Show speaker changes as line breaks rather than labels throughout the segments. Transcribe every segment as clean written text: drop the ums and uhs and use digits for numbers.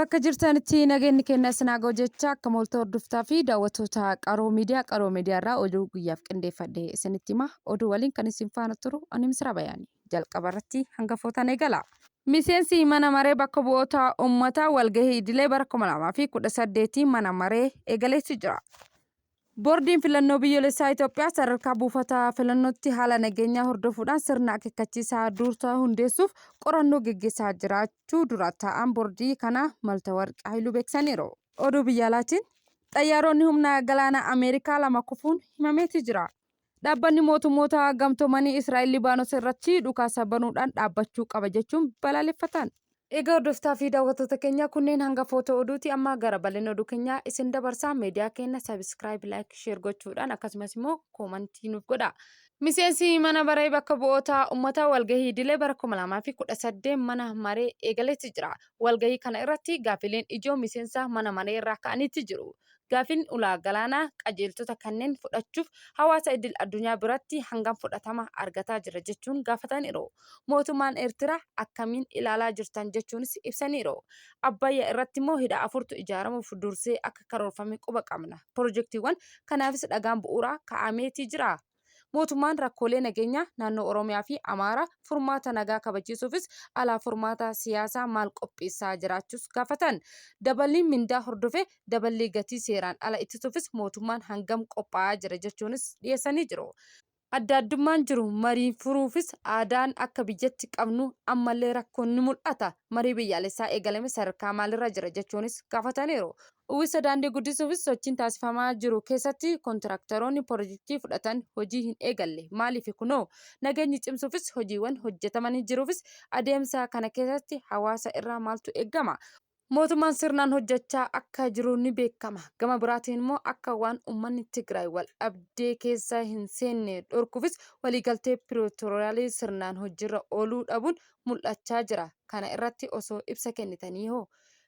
Bakka jirtanitti nageenyi keenya sinaagaa jecha akka mooltaa hordoftaa fi daawwattoota qaroo miidiyaa irraa oduu guyyaaf qindeeffadhe isinitti hima. Oduu waliin kan isin faana turu ani Misira Bayaani. Jalqaba irratti hangafootaan eegala. Miseensi mana maree bakka bu'oota uummataa walgahii idilee bara 2018 mana maree eegaleetti jira. Boordiin filannoo biyyoolessaa Itoophiyaa sadarkaa buufata filannootti haala nageenyaa hordofuudhaan sirna akeekkachiisaa dursaa hundeessuuf qorannoo gaggeessaa jiraachuu dura taa'an boordii kana Maltawarqi Haayiluu beeksisaniiru. Oduu biyya alaatiin xayyaaronni humna galaanaa Ameerikaa 2 kufuun himameeti jira. Dhaabbanni mootummoota gamtoomanii Israa'el Libaanos irratti dhukaasa banuudhaan dhaabbachuu qaba jechuun balaaleffatan. Egaa hordoftaa fi daawwattoota keenya kunneen hangafoota oduuti. Amma gara bal'ina oduu keenyaa isin dabarsaa. Miidiyaa keenya sabiskiraayib, laayik, sheer gochuudhaan akkasumas immoo koomantii nuuf godha. Miseensi mana maree bakka bu'oota uummataa walgahii idilee bara 2018 mana maree eegaleetti jira. Walgahii kana irratti gaaffileen ijoo miseensa mana maree irraa ka'aniitti jiru. Gaaffiin ulaa galaanaa qajeeltota kanneen fudhachuuf hawaasa idil addunyaa biratti hangam fudhatama argataa jira jechuun gaafataniiru. Mootummaan Eertiraa akkamiin ilaalaa jirtan jechuunis ibsaniiru. Abbayyaa irratti immoo hidha 4tu ijaaramuuf dursee akka karoorfame quba qabna. Pirojektiiwwan kanaafis dhagaan bu'uuraa kaa'ameetii jira. Mootummaan rakkoolee nageenyaa naannoo Oromiyaa fi Amaaraa furmaata nagaa kabachiisuufis alaa furmaata siyaasaa maal qopheessaa jiraachuus gaafatan. Daballiin mindaa hordofee daballii gatii seeraan ala ittisuufis mootummaan hangam qophaa'aa jira jechuunis dhiyeessanii jiru. Adda addummaan jiru marii furuufis aadaan akka biyyatti qabnu ammallee rakkoon ni mul'ata. Marii biyyaalessaa eegalame sadarkaa maalirra jira jechuunis gaafataniiru. Uwwisa daandii guddisuufis sochiin taasifamaa jiru keessatti kontiraaktaroonni pirojektii fudhatan hojii hin eegalle. Maaliif kunoo nageenyi cimsuufis hojiiwwan hojjetamanii jiruufis adeemsa kana keessatti hawaasa irraa maaltu eegama? Mootummaan sirnaan hojjechaa akka jiru ni beekama. Gama biraatiin immoo akka waan uummanni Tigraay wal dhabdee keessa hin seenne dhorkuufis waliigaltee pirootoriyaalii sirnaan hojiirra ooluu dhabuun mul'achaa jira. Kana irratti osoo ibsa kennitanii hoo?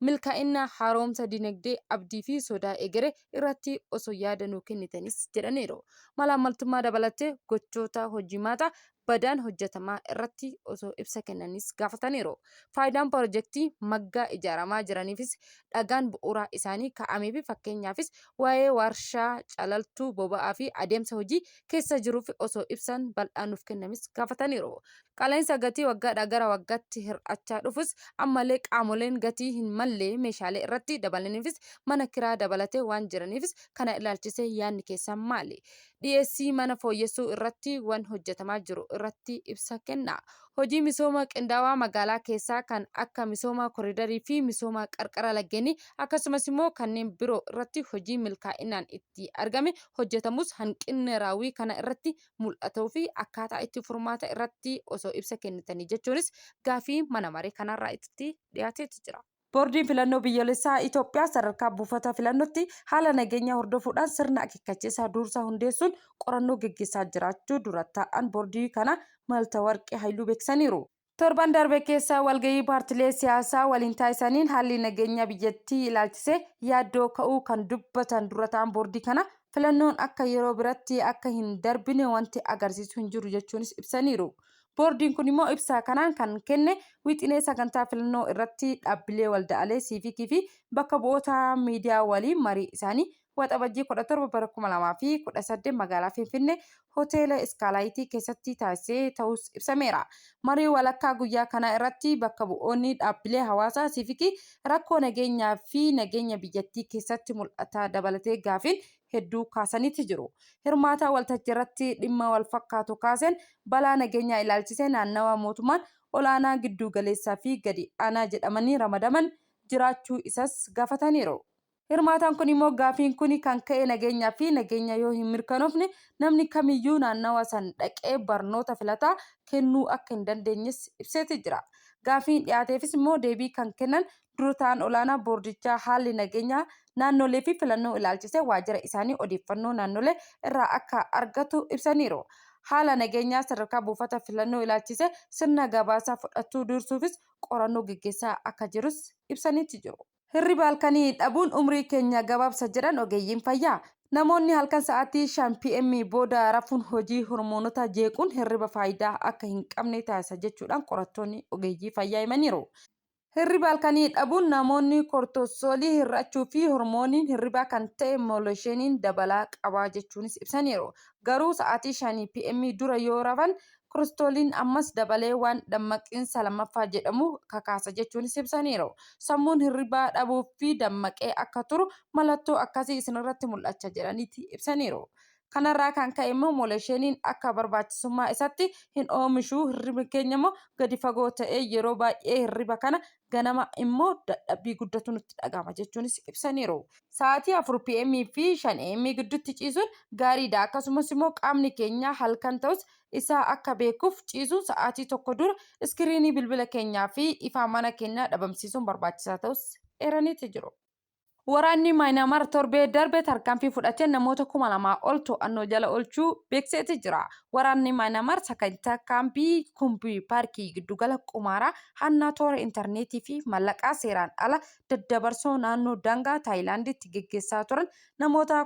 Milkaa'ina haaromsa dinagdee abdii fi sodaa egeree irratti osoo yaada nuu kennitanis jedhaniiru. Malaammaltummaa dabalatee gochoota hojimaata badaan hojjetamaa irratti osoo ibsa kennanis gaafataniiru. Faayidaan pirojektii maggaa ijaaramaa jiraniifis dhagaan bu'uuraa isaanii kaa'amee fi fakkeenyaafis waa'ee warshaa calaltuu boba'aa fi adeemsa hojii keessa jiruuf osoo ibsan bal'aan nuuf kennamis gaafataniiru. Qaala'insa gatii waggaadhaa gara waggaatti hir'achaa dhufus ammallee qaamoleen gatii hin mallee meeshaalee irratti dabalaniifis mana kiraa dabalatee waan jiraniifis kana ilaalchisee yaadni keessan maali? Dhiyeessii mana fooyyessuu irratti waan hojjetamaa jiru irratti ibsa kenna. Hojii misooma qindaawaa magaalaa keessaa kan akka misooma koriidarii fi misooma qarqara laggeenii akkasumas immoo kanneen biroo irratti hojii milkaa'inaan itti argame hojjetamus hanqinni raawwii kana irratti mul'atuu fi akkaataa itti furmaata irratti osoo ibsa kennitanii jechuunis gaaffii mana maree kanarraa itti dhiyaateetu jira. Boordiin filannoo biyyoolessaa Itoophiyaa sadarkaa buufata filannootti haala nageenyaa hordofuudhaan sirna akeekkachiisaa dursaa hundeessuun qorannoo gaggeessaa jiraachuu dura taa'an boordii kana Maltawarqi Haayiluu beeksisaniiru. Torban darbe keessa walgahii paartilee siyaasaa waliin taasisaniin haalli nageenyaa biyyattii ilaalchisee yaaddoo ka'uu kan dubbatan dura taa'an boordii kana filannoon akka yeroo biratti akka hin darbine wanti agarsiisu hin jiru jechuunis ibsaniiru. Boordiin kun immoo ibsa kanaan kan kenne wixinee sagantaa filannoo irratti dhaabbilee waldaalee siivikii fi bakka bu'oota miidiyaa waliin marii isaanii waxabajjii 17 bara 2018 magaalaa Finfinnee hoteela Iskaalaayitii keessatti taasisee ta'us ibsameera. Marii walakkaa guyyaa kana irratti bakka bu'oonni dhaabbilee hawaasaa siivikii rakkoo nageenyaa fi nageenya biyyattii keessatti mul'ata dabalatee gaaffiin hedduu kaasaniiti jiru. Hirmaataa waltajjii irratti dhimma wal fakkaatu kaasen balaa nageenyaa ilaalchisee naannawa mootummaan olaanaa giddu galeessaa fi gadi aanaa jedhamanii ramadaman jiraachuu isas gaafataniiru. Hirmaataan kun immoo gaaffiin kun kan ka'e nageenyaa fi nageenya yoo hin mirkanoofne namni kamiyyuu naannawa san dhaqee barnoota filataa kennuu akka hin dandeenyes ibseeti jira. Gaaffiin dhiyaateefis immoo deebii kan kennan dura ta'an olaanaa boordichaa haalli nageenyaa naannolee fi filannoo ilaalchisee waajjira isaanii odeeffannoo naannolee irraa akka argatu ibsaniiru. Haala nageenyaa sadarkaa buufata filannoo ilaalchisee sirna gabaasaa fudhachuu dursuufis qorannoo gaggeessaa akka jirus ibsaniiti jiru. Hirriba halkanii dhabuun umrii keenya gabaabsa jedhan ogeeyyiin fayyaa. Namoonni halkan sa'aatii 5 PM booda rafuun hojii hormoonota jeequun hirriba faayidaa akka hin qabne taasisa jechuudhaan qorattoonni ogeeyyii fayyaa himaniiru. Hirriba halkanii dhabuun namoonni kortisoolii hir'achuu fi hormooniin hirribaa kan ta'e meelaatooniin dabalaa qaba jechuunis ibsaniiru. Garuu sa'aatii 5 PM dura yoo rafan kortisooliin ammas dabalee waan dammaqinsa lammaffaa jedhamu kakaasa jechuunis ibsaniiru. Sammuun hirribaa dhabuu fi dammaqee akka turu mallattoo akkasii isinirratti mul'achaa jedhaniiti ibsaniiru. Kanarraa kan ka'e immoo meelaatooniin akka barbaachisummaa isaatti hin oomishu. Hirribi keenya immoo gadi fagoo ta'ee yeroo baay'ee hirriba kana ganama immoo dadhabbii guddatu nutti dhagahama jechuunis ibsaniiru. Sa'aatii 4 PM fi 5 AM gidduutti ciisuun gaariidha. Akkasumas immoo qaamni keenya halkan ta'us isaa akka beekuuf ciisuun sa'aatii tokko dura iskiriinii bilbila keenyaa fi ifa mana keenyaa dhabamsiisuun barbaachisaa ta'us eeraniiti jiru. Waraanni Maayinaamaar torbee darbe tarkaanfii fudhatee namoota 2,000 ol to'annoo jala oolchuu beeksiseeti jira. Waraanni Maayinaamaar sagantaa kaampii Kumbii paarkii giddugala qumaaraa hannaa toora intarneetii fi mallaqaa seeraan ala daddabarsoo naannoo daangaa Taayilaanditti geggeessaa turan namoota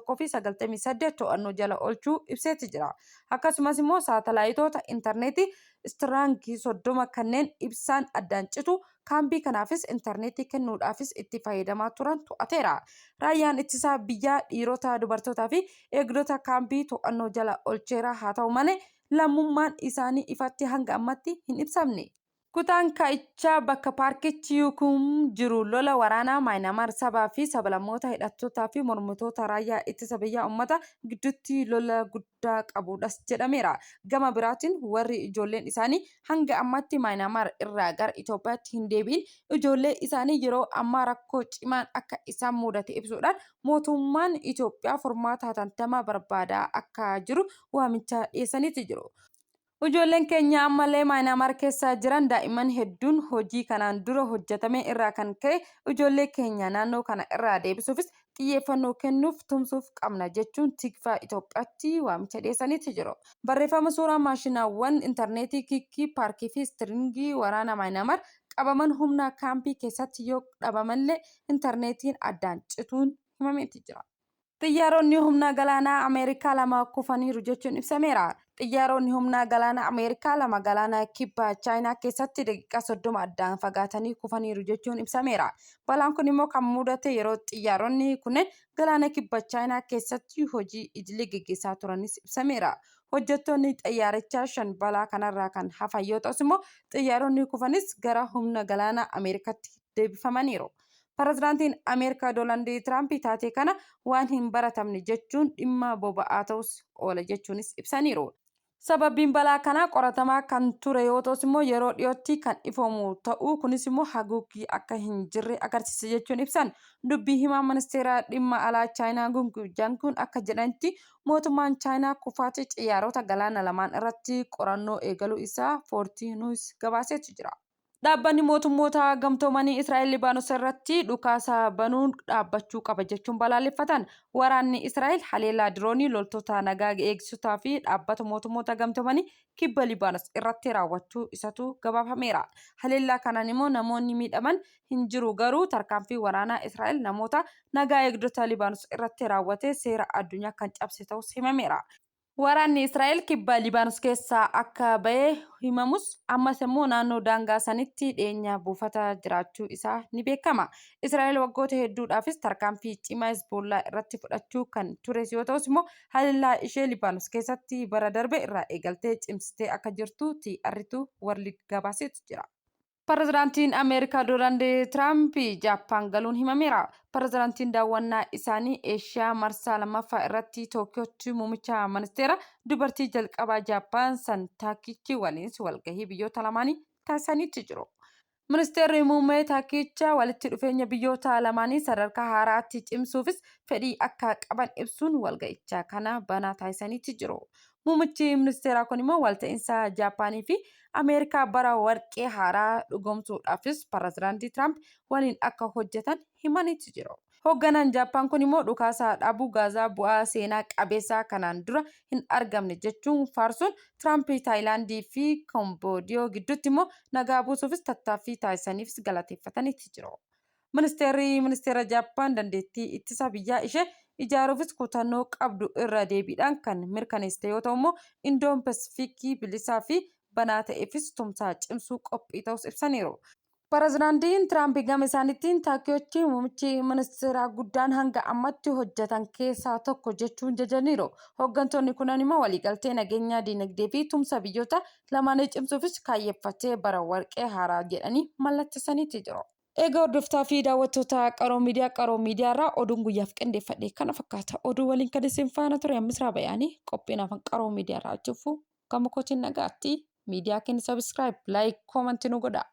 2,198 to'annoo jala oolchuu ibseeti jira. Akkasumas immoo saatalaayitoota intarneetii Istiraangii 30 kanneen ibsaan addaan citu kaampii kanaafis intarneetii kennuudhaafis itti fayyadamaa turan to'ateera. Raayyaan ittisaa biyyaa dhiirota, dubartootaa fi eegdota kaampii to'annoo jala oolcheera. Haa ta'u malee lammummaan isaanii ifatti hanga ammatti hin ibsamne. Kutaan Kaa'ichaa bakka paarkichi Yuukum jiru lola waraanaa Maayinaamaar sabaa fi sablammoota hidhattootaa fi mormitoota raayyaa ittisa biyyaa uummata gidduutti lola guddaa qabudhas jedhameera. Gama biraatiin warri ijoolleen isaanii hanga ammatti Maayinaamaar irraa gara Itoophiyaatti hin deebiin ijoollee isaanii yeroo ammaa rakkoo cimaan akka isaan mudate ibsuudhaan mootummaan Itoophiyaa furmaata hatattamaa barbaadaa akka jiru waamicha dhiyeessaniiti jiru. Ijoolleen keenya ammallee Maayinaamaar keessa jiran daa'imman hedduun hojii kanaan dura hojjetame irraa kan ka'e ijoollee keenya naannoo kana irraa deebisuufis xiyyeeffannoo kennuuf tumsuuf qabna jechuun tikfaa Itoophiyaatti waamicha dhiyeessaniiti jiru. Barreeffama suuraa maashinaawwan intarneetii kiikii paarkii fi istiriingii waraana Maayinaamaar qabaman humna kaampii keessatti yoo dhabamallee intarneetiin addaan cituun himameeti jira. Xiyyaaronni humna galaanaa Ameerikaa lama kufaniiru jechuun ibsameera. Xiyyaaronni humna galaanaa Ameerikaa lama galaana kibba Chaayinaa keessatti daqiiqaa 30 addaan fagaatanii kufaniiru jechuun ibsameera. Balaan kun immoo kan mudate yeroo xiyyaaronni kunneen galaana kibba Chaayinaa keessatti hojii idilee gaggeessaa turanis ibsameera. Hojjettoonni xiyyaarichaa 5 balaa kanarraa kan hafan yoo ta'us immoo xiyyaaronni kufanis gara humna galaanaa Ameerikaatti deebifamaniiru. Pireezidaantiin Ameerikaa Doonaald Tiraamp taatee kana waan hin baratamne jechuun dhimma boba'aa ta'us oola jechuunis ibsaniiru. Sababbiin balaa kanaa qoratamaa kan ture yoo ta'us immoo yeroo dhiyootti kan ifoomu ta'uu kunis immoo haguuggii akka hin jirre agarsiisa jechuun ibsan. Dubbii himaa ministeera dhimma alaa Chaayinaa Gung Jankuun akka jedhanitti mootummaan Chaayinaa kufaatii xiyyaarota galaana lamaan irratti qorannoo eegaluu isaa Foortii Niwus gabaaseetu jira. Dhaabbanni mootummoota gamtoomanii Israa'el Libaanos irratti dhukaasa banuun dhaabbachuu qaba jechuun balaaleffatan. Waraanni Israa'el haleellaa diroonii loltoota nagaa eegsisotaa fi dhaabbata mootummoota gamtoomanii kibba Libaanos irratti raawwachuu isatu gabaafameera. Haleellaa kanaan immoo namoonni miidhaman hin jiru. Garuu tarkaanfii waraanaa Israa'el namoota nagaa eegdota Libaanos irratti raawwate seera addunyaa kan cabse ta'us himameera. Waraanni Israa'el kibba Libaanos keessaa akka ba'e himamus ammas immoo naannoo daangaa sanitti dhiyeenya buufata jiraachuu isaa ni beekama. Israa'el waggoota hedduudhaafis tarkaanfii cimaa Hezbollaa irratti fudhachuu kan tures yoo ta'us immoo haleellaa ishee Libaanos keessatti bara darbe irraa eegaltee cimsitee akka jirtu TRT warri gabaasetu jira. Pireezidaantiin Ameerikaa Doonaald Tiraamp Jaappaan galuun himameera. Pireezidaantiin daawwannaa isaanii Eeshiyaa marsaa lammaffaa irratti Tookiyootti muummicha ministeera dubartii jalqabaa Jaappaan Taakichi waliin walgahii biyyoota lamaanii taasisaniitu jiru. Ministeerri muummee Taakichaa walitti dhufeenya biyyoota lamaanii sadarkaa haaraatti cimsuufis fedhii akka qaban ibsuun walga'icha kana banaa taasisaniitu jiru. Muummichi ministeeraa kun immoo walta'iinsa Jaappaanii fi Ameerikaa bara warqee haaraa dhugoomsuudhaafis pireezidaantii Tiraamp waliin akka hojjetan himaniitu jiru. Hoogganaan Jaappaan kun immoo dhukaasa dhaabuu gaazaa bu'aa seenaa qabeessaa kanaan dura hin argamne jechuun faarsuun Tiraamp Taayilaandii fi Kaamboodiyoo gidduutti immoo nagaa buusuufis tattaaffii taasisaniifis galateeffataniitu jiru. Ministeera Jaappaan dandeettii ittisa biyyaa ishee ijaaruufis kutannoo qabdu irra deebiidhaan kan mirkaneessite yoo ta'u immoo Indoon Paasifiikii bilisaa fi banaa ta'eefis tumsaa cimsuu qophii ta'us ibsaniiru. Pireezidaantiin Tiraamp gama isaaniitiin Taakiyochi muummichi ministeeraa guddaan hanga ammatti hojjetan keessaa tokko jechuun jajaniiru. Hooggantoonni kunneen immoo waliigaltee nageenyaa dinagdee fi tumsa biyyoota lamaanii cimsuufis kaayeffatee bara warqee haaraa jedhanii mallatteessaniiti jiru. Egaa hordoftoota fi daawwattoota Qaroo Miidiyaa irraa oduun guyyaaf qindeeffadhe kana fakkaata. Oduu waliin kan isin faana ture Misraa Bayaanii qophiin afaan Qaroo Miidiyaa irraa hojjefu gama kootiin nagaatti miidiyaa keenya sabiskiraayib, laayik, koomentii nu godhaa.